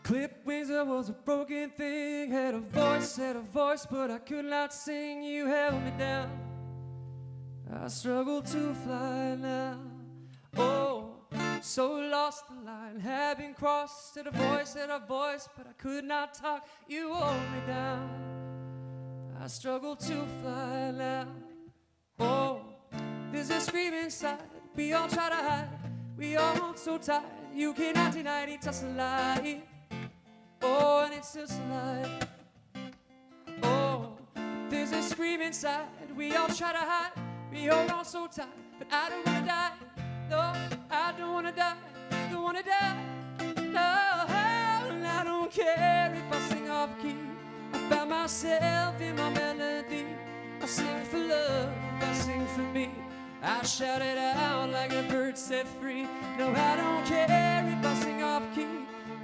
Clipped wings, I was a broken thing. Had a voice, but I could not sing. You held me down. I struggle to fly now. Oh, so lost the line had been crossed. Had a voice, but I could not talk. You hold me down. I struggle to fly now. Oh, there's a scream inside. We all try to hide. We all hold so tight. You cannot deny it, it's just a lie. Oh, and it's just a lie. Oh, there's a scream inside. We all try to hide. We hold on so tight. But I don't wanna die. No, I don't wanna die. Don't wanna die. No, and I don't care if I sing off key. I found myself in my melody. I sing for love, I sing for me. I shout it out like a bird set free. No, I don't care if I sing off key.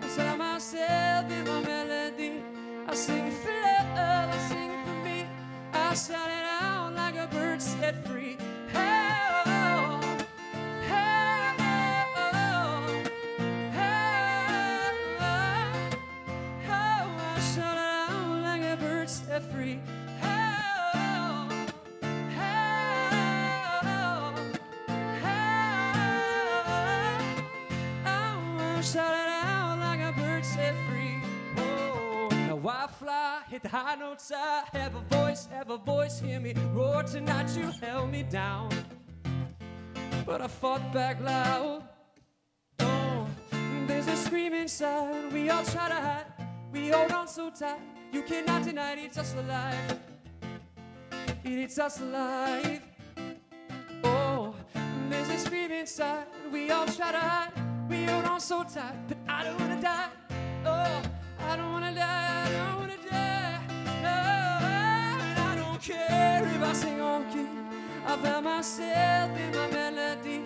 I found myself in my melody. I sing for love, I sing for me. I shout it out like a bird set free. Oh, oh, oh, oh, I shout it out like a bird set free. Shout it out like a bird set free. Oh, now I fly, hit the high notes. I have a voice, hear me roar tonight. You held me down, but I fought back loud. Oh, there's a scream inside. We all try to hide. We hold on so tight. You cannot deny it, it's just alive. It's just alive. Oh, there's a scream inside. We all try to hide. We hold on so tight, but I don't wanna die. Oh, I don't wanna die, I don't wanna die. Oh, and I don't care if I sing on key. I found myself in my melody.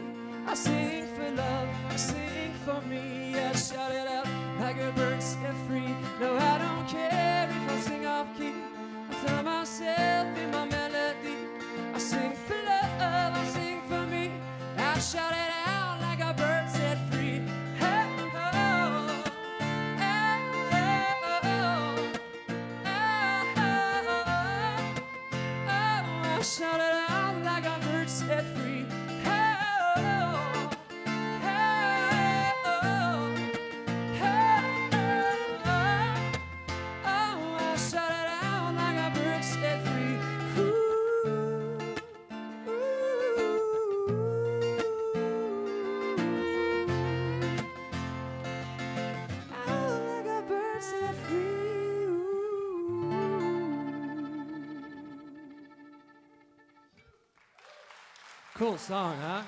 I sing for love, I sing for me. I shout it out like a bird set free. No, I don't care if I sing off key. I found myself in my melody. I sing for love, I sing for me. I shout it out like a bird set free. Shout it out like a bird set free. Oh, oh, oh, oh, I shout it out like a bird set free. Ooh, oh, like a bird set free. Cool song, huh?